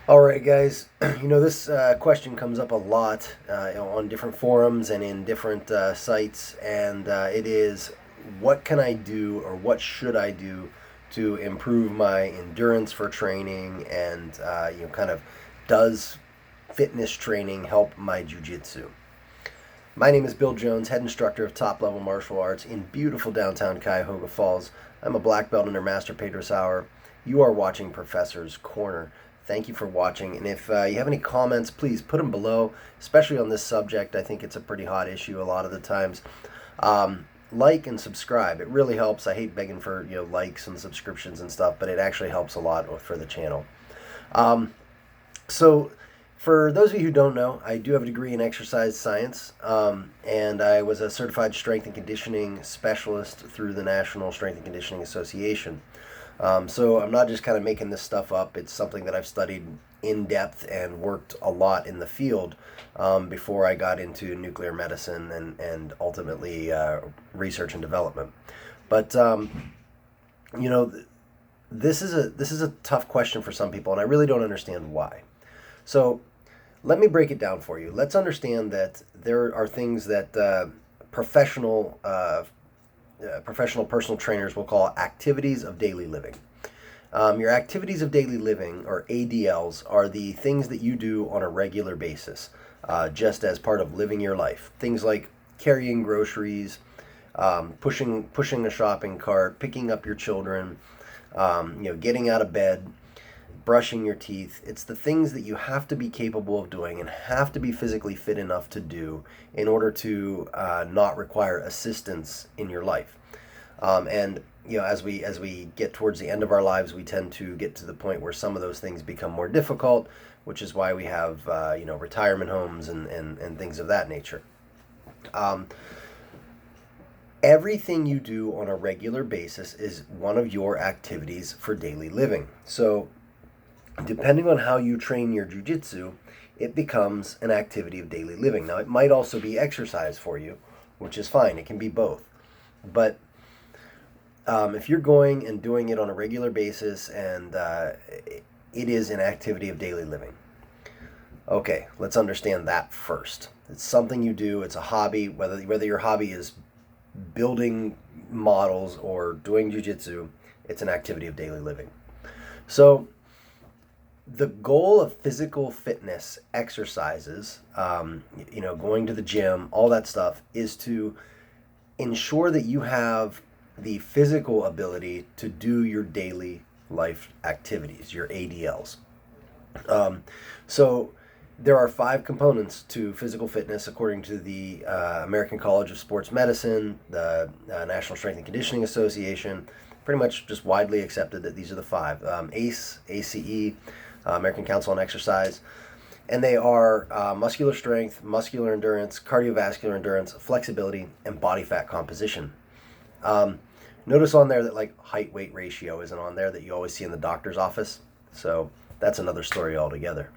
All right, guys. This question comes up a lot on different forums and in different sites, and it is, what can I do or what should I do to improve my endurance for training, and kind of, does fitness training help my jujitsu? My name is Bill Jones, head instructor of top level martial arts in beautiful downtown Cuyahoga Falls. I'm a black belt under Master Pedro Sauer. You are watching Professor's Corner. Thank you for watching. And if you have any comments, please put them below, especially on this subject. I think it's a pretty hot issue a lot of the times. Like and subscribe. It really helps. I hate begging for likes and subscriptions and stuff, but it actually helps a lot for the channel. So, for those of you who don't know, I do have a degree in exercise science, and I was a certified strength and conditioning specialist through the National Strength and Conditioning Association. So I'm not just kind of making this stuff up. It's something that I've studied in depth and worked a lot in the field before I got into nuclear medicine and ultimately research and development. But you know, this is a tough question for some people, and I really don't understand why. So let me break it down for you. Let's understand that there are things that professional personal trainers will call activities of daily living. Your activities of daily living, or ADLs, are the things that you do on a regular basis, just as part of living your life. Things like carrying groceries, pushing a shopping cart, picking up your children, getting out of bed, brushing your teeth. It's the things that you have to be capable of doing and have to be physically fit enough to do in order to not require assistance in your life. And as we get towards the end of our lives, we tend to get to the point where some of those things become more difficult, which is why we have retirement homes and things of that nature. Everything you do on a regular basis is one of your activities for daily living. So depending on how you train your jiu-jitsu, it becomes an activity of daily living. Now, it might also be exercise for you, which is fine. It can be both. But if you're going and doing it on a regular basis, and it is an activity of daily living. Okay, let's understand that first. It's something you do. It's a hobby. Whether your hobby is building models or doing jiu-jitsu, it's an activity of daily living. So the goal of physical fitness exercises, going to the gym, all that stuff, is to ensure that you have the physical ability to do your daily life activities, your ADLs. So there are 5 components to physical fitness according to the American College of Sports Medicine, the National Strength and Conditioning Association. Pretty much just widely accepted that these are the 5. ACE, American Council on Exercise, and they are muscular strength, muscular endurance, cardiovascular endurance, flexibility, and body fat composition. Notice on there that height-weight ratio isn't on there, that you always see in the doctor's office. So that's another story altogether.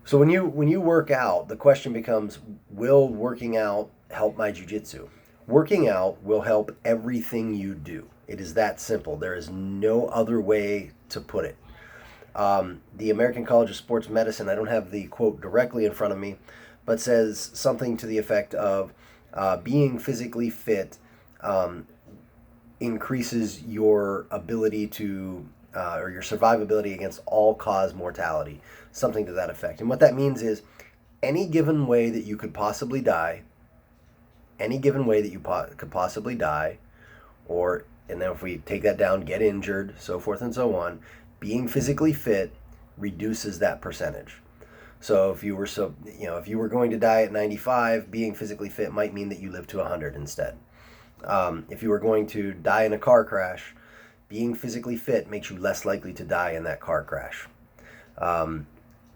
So when you work out, the question becomes, will working out help my jiu-jitsu? Working out will help everything you do. It is that simple. There is no other way to put it. The American College of Sports Medicine, I don't have the quote directly in front of me, but says something to the effect of being physically fit increases your ability to, or your survivability against all-cause mortality, something to that effect. And what that means is, any given way that you could possibly die, or, and then if we take that down, get injured, so forth and so on, being physically fit reduces that percentage. So if you were going to die at 95, being physically fit might mean that you live to 100 instead. If you were going to die in a car crash, being physically fit makes you less likely to die in that car crash.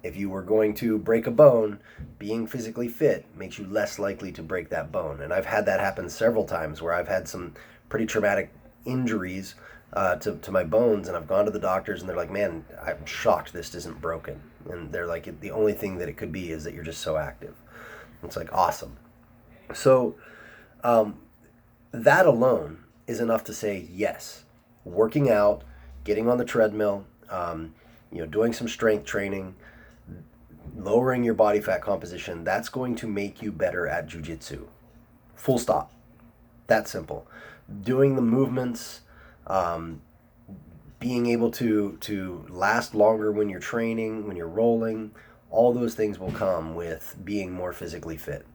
If you were going to break a bone, being physically fit makes you less likely to break that bone. And I've had that happen several times, where I've had some pretty traumatic injuries to my bones, and I've gone to the doctors, and they're like, man, I'm shocked this isn't broken. And they're like, the only thing that it could be is that you're just so active. It's like, awesome. So that alone is enough to say, yes, working out, getting on the treadmill, doing some strength training, lowering your body fat composition, that's going to make you better at jiu-jitsu. Full stop. That simple. Doing the movements, being able to last longer when you're training, when you're rolling, all those things will come with being more physically fit.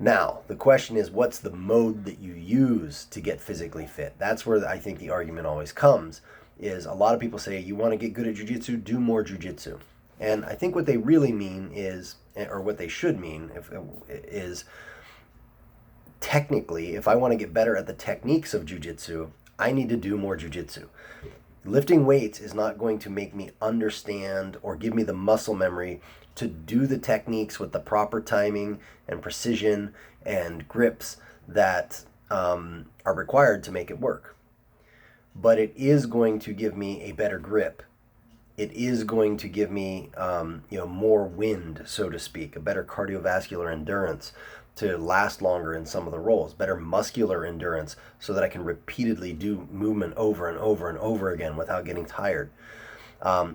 Now, the question is, what's the mode that you use to get physically fit? That's where I think the argument always comes, is a lot of people say, you want to get good at jiu-jitsu, do more jiu-jitsu. And I think what they really mean is, or what they should mean, is technically, if I want to get better at the techniques of jiu-jitsu, I need to do more jiu-jitsu. Lifting weights is not going to make me understand or give me the muscle memory to do the techniques with the proper timing and precision and grips that are required to make it work. But it is going to give me a better grip. It is going to give me more wind, so to speak, a better cardiovascular endurance to last longer in some of the rolls, better muscular endurance so that I can repeatedly do movement over and over and over again without getting tired.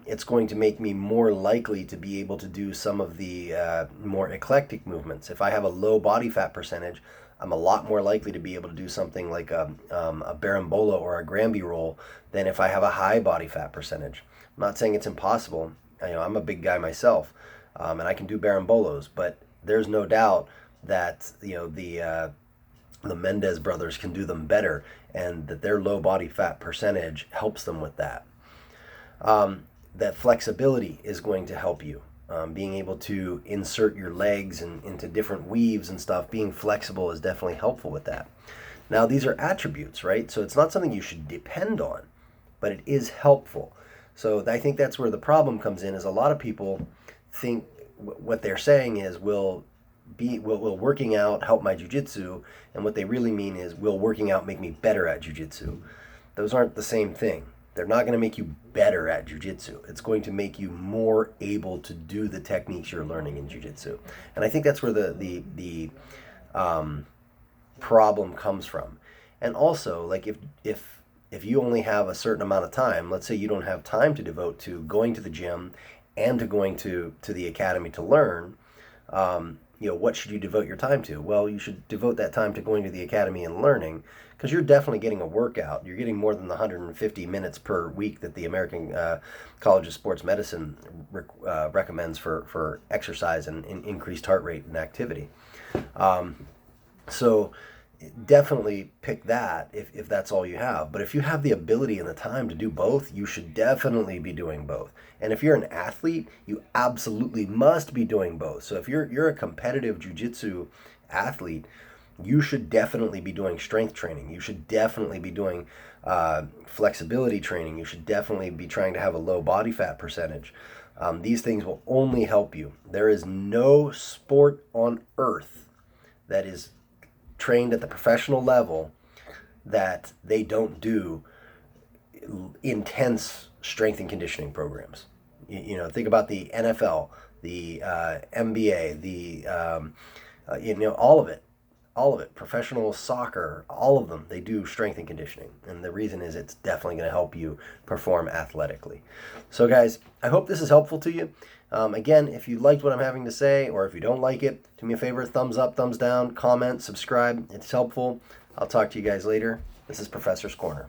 It's going to make me more likely to be able to do some of the more eclectic movements. If I have a low body fat percentage, I'm a lot more likely to be able to do something like a berimbolo or a Granby roll than if I have a high body fat percentage. I'm not saying it's impossible. I'm a big guy myself, and I can do berimbolos, but there's no doubt that the Mendez brothers can do them better, and that their low body fat percentage helps them with that. That flexibility is going to help you. Being able to insert your legs into different weaves and stuff, being flexible is definitely helpful with that. Now, these are attributes, right? So it's not something you should depend on, but it is helpful. So I think that's where the problem comes in, is a lot of people think what they're saying is, will working out help my jiu-jitsu? And what they really mean is, will working out make me better at jiu-jitsu? Those aren't the same thing. They're not going to make you better at jiu-jitsu. It's going to make you more able to do the techniques you're learning in jiu-jitsu. And I think that's where the problem comes from. And also, like if you only have a certain amount of time, let's say you don't have time to devote to going to the gym and to going to the academy to learn, what should you devote your time to? Well, you should devote that time to going to the academy and learning, because you're definitely getting a workout. You're getting more than the 150 minutes per week that the American College of Sports Medicine recommends for exercise and increased heart rate and activity. So definitely pick that if that's all you have. But if you have the ability and the time to do both, you should definitely be doing both. And if you're an athlete, you absolutely must be doing both. So if you're a competitive jiu-jitsu athlete, you should definitely be doing strength training. You should definitely be doing flexibility training. You should definitely be trying to have a low body fat percentage. These things will only help you. There is no sport on earth that is trained at the professional level that they don't do intense strength and conditioning programs. Think about the NFL, the NBA, all of it, professional soccer, all of them, they do strength and conditioning. And the reason is, it's definitely going to help you perform athletically. So guys, I hope this is helpful to you. Again, if you liked what I'm having to say, or if you don't like it, do me a favor, thumbs up, thumbs down, comment, subscribe. It's helpful. I'll talk to you guys later. This is Professor's Corner.